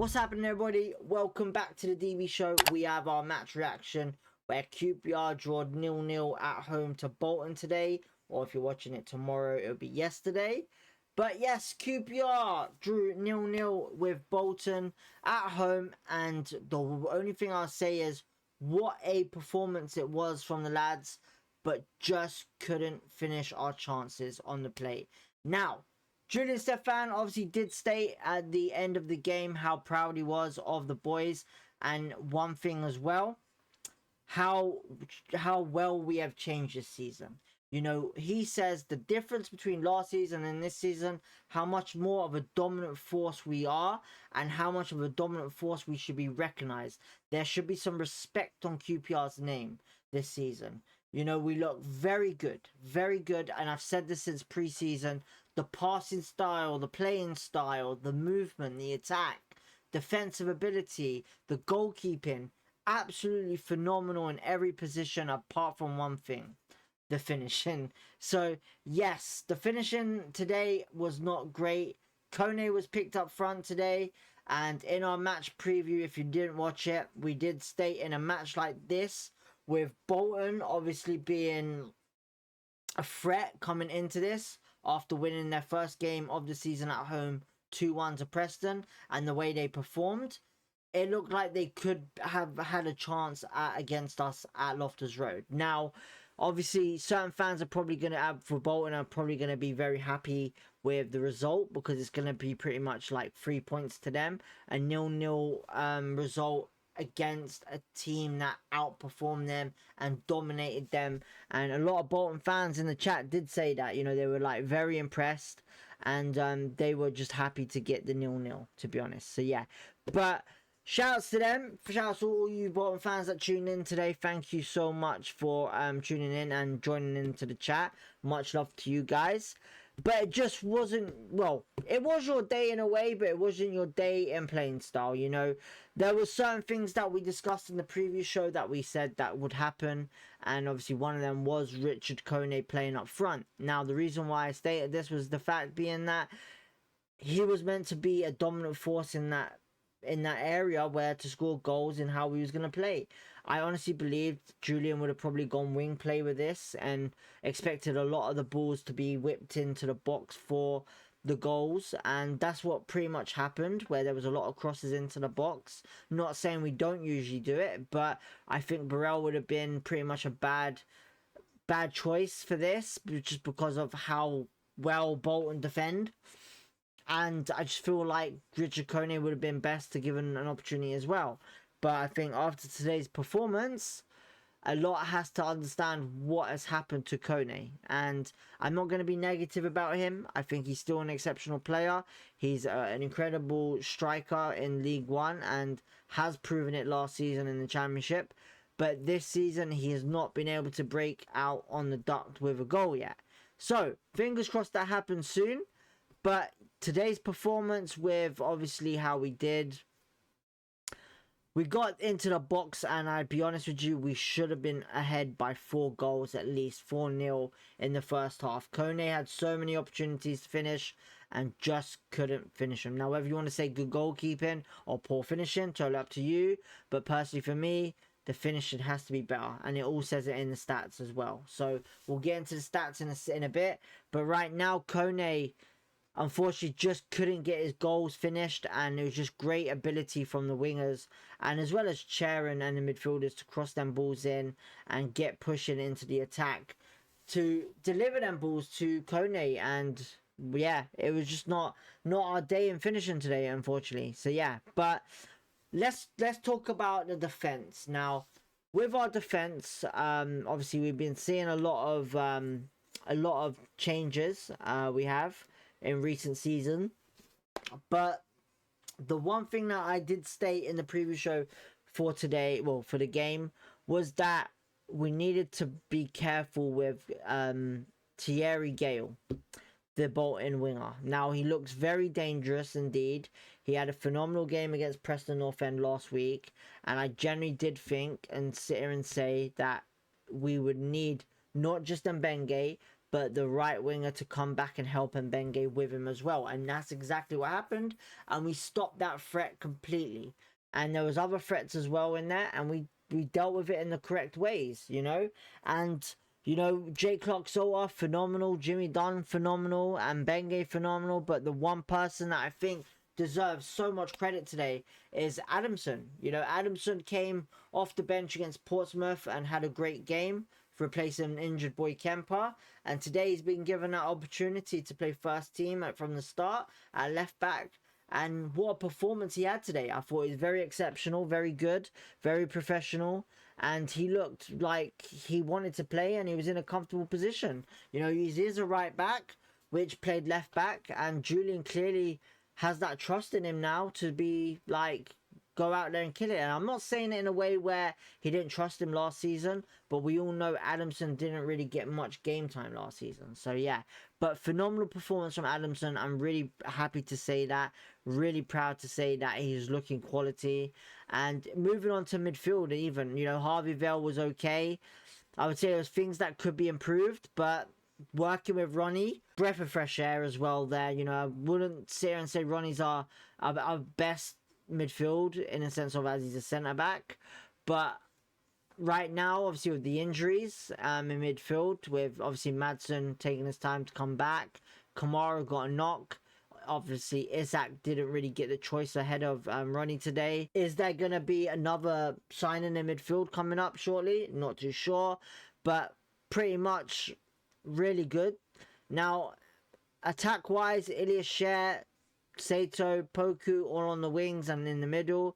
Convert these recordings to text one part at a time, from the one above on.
What's happening, everybody? Welcome back to the DB show. We have our match reaction where QPR drew 0-0 at home to Bolton today, or if you're watching it tomorrow, it'll be yesterday. But yes, QPR drew 0-0 with Bolton at home, and the only thing I'll say is what a performance it was from the lads, but just couldn't finish our chances on the plate. Now, Julien Stéphan obviously did state at the end of the game how proud he was of the boys, and one thing as well, how well we have changed this season. You know, he says the difference between last season and this season, how much more of a dominant force we are and how much of a dominant force we should be recognized. There should be some respect on QPR's name this season. You know, we look very good, and I've said this since pre-season. The passing style, the playing style, the movement, the attack, defensive ability, the goalkeeping, absolutely phenomenal in every position apart from one thing, the finishing. So yes, the finishing today was not great. Kone was picked up front today, and in our match preview, if you didn't watch it, we did state in a match like this, with Bolton obviously being a threat coming into this after winning their first game of the season at home 2-1 to Preston, and the way they performed, it looked like they could have had a chance against us at Loftus Road. Now, obviously, certain fans are probably going to have for Bolton are probably going to be very happy with the result, because it's going to be pretty much like 3 points to them, a 0-0 result against a team that outperformed them and dominated them. And a lot of Bolton fans in the chat did say that, you know, they were like very impressed, and they were just happy to get the 0-0, to be honest. So yeah, but shouts to them, shouts to all you Bolton fans that tuned in today. Thank you so much for tuning in and joining into the chat. Much love to you guys. But it just wasn't, well, it was your day in a way, but it wasn't your day in playing style, you know. There were certain things that we discussed in the previous show that we said that would happen, and obviously one of them was Richard Kone playing up front. Now, the reason why I stated this was the fact being that he was meant to be a dominant force in that area where to score goals and how he was going to play. I honestly believed Julien would have probably gone wing play with this and expected a lot of the balls to be whipped into the box for the goals, and that's what pretty much happened, where there was a lot of crosses into the box. Not saying we don't usually do it, but I think Burrell would have been pretty much a bad choice for this, just because of how well Bolton defend. And I just feel like Richard Kone would have been best to give him an opportunity as well. But I think after today's performance, a lot has to understand what has happened to Kone. And I'm not going to be negative about him. I think he's still an exceptional player. He's an incredible striker in League One and has proven it last season in the Championship. But this season, he has not been able to break out on the duct with a goal yet. So, fingers crossed that happens soon. But today's performance, with obviously how we did, we got into the box, and I'd be honest with you, we should have been ahead by 4 goals at least, 4-0 in the first half. Kone had so many opportunities to finish and just couldn't finish them. Now, whether you want to say good goalkeeping or poor finishing, totally up to you. But personally for me, the finishing has to be better, and it all says it in the stats as well. So we'll get into the stats in a bit. But right now, Kone unfortunately just couldn't get his goals finished, and it was just great ability from the wingers and as well as Charon and the midfielders to cross them balls in and get pushing into the attack to deliver them balls to Kone. And yeah, it was just not our day in finishing today, unfortunately. So yeah, but let's talk about the defense now. With our defense, obviously we've been seeing a lot of changes we have in recent season, but the one thing that I did state in the previous show for today, well, for the game, was that we needed to be careful with Thierry Gale, the Bolton winger. Now, he looks very dangerous indeed. He had a phenomenal game against Preston North End last week, and I generally did think and sit here and say that we would need not just Mbenge, but the right winger to come back and help Mbenge with him as well. And that's exactly what happened. And we stopped that threat completely. And there was other threats as well in there, and we dealt with it in the correct ways, you know. And you know, Jake Clark-Soa, phenomenal. Jimmy Dunn, phenomenal. And Mbenge, phenomenal. But the one person that I think deserves so much credit today is Adamson. You know, Adamson came off the bench against Portsmouth and had a great game, replacing an injured Boy Kemper. And today he's been given that opportunity to play first team from the start at left back. And what a performance he had today. I thought he was very exceptional, very good, very professional. And he looked like he wanted to play and he was in a comfortable position. You know, he is a right back, which played left back. And Julien clearly has that trust in him now to be like, go out there and kill it. And I'm not saying it in a way where he didn't trust him last season, but we all know Adamson didn't really get much game time last season. So yeah, but phenomenal performance from Adamson. I'm really happy to say that. Really proud to say that he's looking quality. And moving on to midfield, even, you know, Harvey Vale was okay. I would say there's things that could be improved, but working with Ronnie, breath of fresh air as well there. You know, I wouldn't sit here and say Ronnie's our best midfield in a sense of as he's a centre back, but right now obviously with the injuries in midfield, with obviously Madsen taking his time to come back, Kamara got a knock, obviously Isak didn't really get the choice ahead of Ronnie today. Is there gonna be another signing in midfield coming up shortly? Not too sure, but pretty much really good. Now attack wise, Ilias Share, Sato, Poku all on the wings and in the middle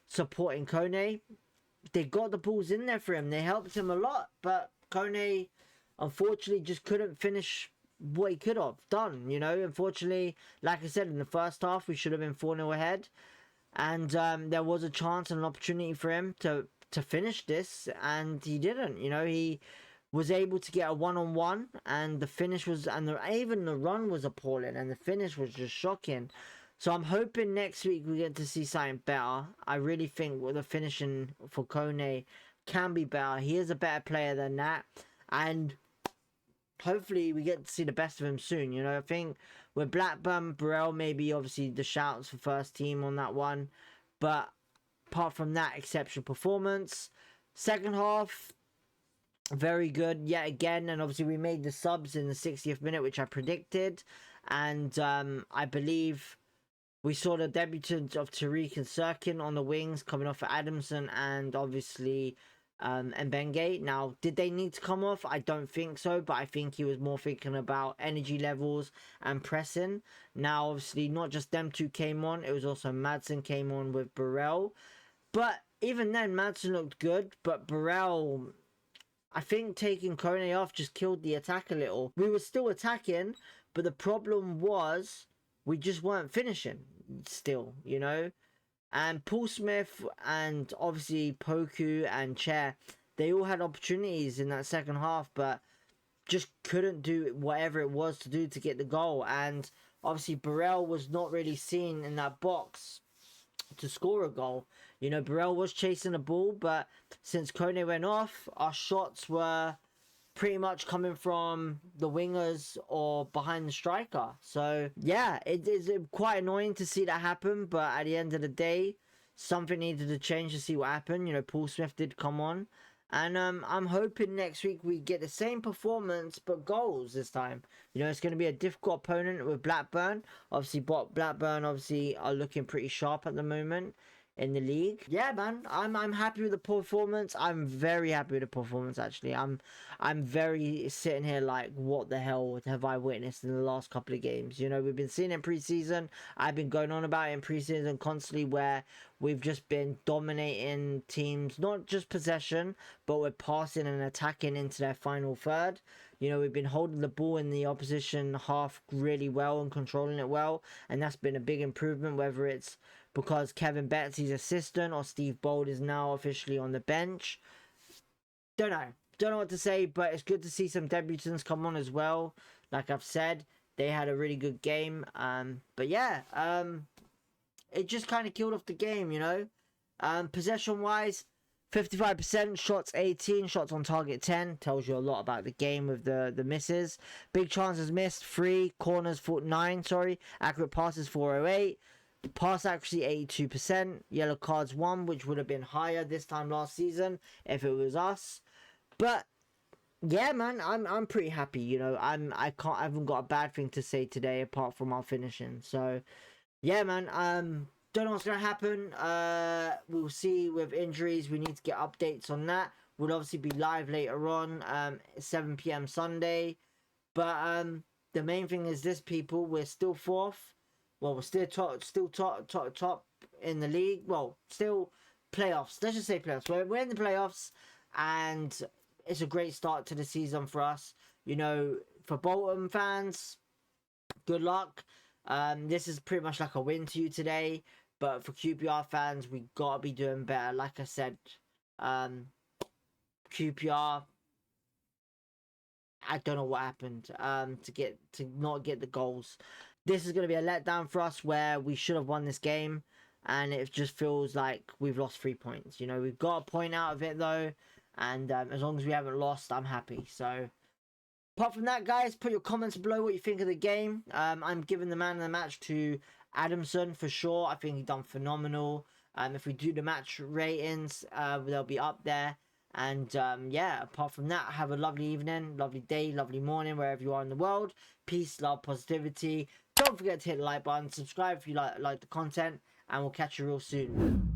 supporting Kone. They got the balls in there for him. They helped him a lot, but Kone unfortunately just couldn't finish what he could have done, you know. Unfortunately, like I said, in the first half we should have been 4-0 ahead, and there was a chance and an opportunity for him to finish this, and he didn't. You know, he was able to get a one-on-one, and the finish was, and even the run was appalling, and the finish was just shocking. So I'm hoping next week we get to see something better. I really think the finishing for Kone can be better. He is a better player than that, and hopefully we get to see the best of him soon. You know, I think with Blackburn, Burrell maybe obviously the shouts for first team on that one, but apart from that, exceptional performance. Second half, very good yet again, and obviously we made the subs in the 60th minute, which I predicted, and I believe we saw the debutant of Tariq and Sirkin on the wings coming off for Adamson and obviously Mbenge. Now, did they need to come off? I don't think so, but I think he was more thinking about energy levels and pressing. Now, obviously, not just them two came on, it was also Madsen came on with Burrell, but even then Madsen looked good, but Burrell, I think taking Kone off just killed the attack a little. We were still attacking, but the problem was we just weren't finishing still, you know. And Paul Smith and obviously Poku and Chair, they all had opportunities in that second half, but just couldn't do whatever it was to do to get the goal. And obviously Burrell was not really seen in that box to score a goal. You know, Burrell was chasing the ball, but since Kone went off, our shots were pretty much coming from the wingers or behind the striker. So yeah, it is quite annoying to see that happen, but at the end of the day, something needed to change to see what happened. You know, Paul Smith did come on, and I'm hoping next week we get the same performance but goals this time. You know, it's going to be a difficult opponent with Blackburn. Obviously, Blackburn obviously are looking pretty sharp at the moment in the league. Yeah, man, I'm happy with the performance. I'm very happy with the performance, actually. I'm very sitting here like, what the hell have I witnessed in the last couple of games? You know, we've been seeing it in preseason. I've been going on about it in preseason constantly, where we've just been dominating teams, not just possession, but we're passing and attacking into their final third. You know, we've been holding the ball in the opposition half really well and controlling it well, and that's been a big improvement, whether it's because Kevin Betsy's assistant or Steve Bold is now officially on the bench. Don't know what to say, but it's good to see some debutants come on as well. Like I've said, they had a really good game. But yeah, it just kind of killed off the game, you know. Possession-wise, 55%, shots 18, shots on target 10. Tells you a lot about the game with the misses. Big chances missed 3, corners 9, sorry. Accurate passes 408. Pass accuracy 82%. Yellow cards 1, which would have been higher this time last season if it was us. But yeah, man, I'm pretty happy. You know, I haven't got a bad thing to say today apart from our finishing. So yeah, man. Don't know what's gonna happen. We'll see with injuries. We need to get updates on that. We'll obviously be live later on, 7 p.m. Sunday. But the main thing is this, people. We're still 4th. Well, we're still top in the league. Well, still playoffs. Let's just say playoffs. We're in the playoffs, and it's a great start to the season for us. You know, for Bolton fans, good luck. This is pretty much like a win to you today. But for QPR fans, we gotta be doing better. Like I said, QPR, I don't know what happened to not get the goals. This is gonna be a letdown for us where we should have won this game, and it just feels like we've lost 3 points. You know, we've got a point out of it though, and as long as we haven't lost, I'm happy. So apart from that, guys, put your comments below what you think of the game. I'm giving the man of the match to Adamson for sure. I think he done phenomenal. If we do the match ratings, they'll be up there. And yeah, apart from that, have a lovely evening, lovely day, lovely morning, wherever you are in the world. Peace, love, positivity. Don't forget to hit the like button, subscribe if you like the content, and we'll catch you real soon.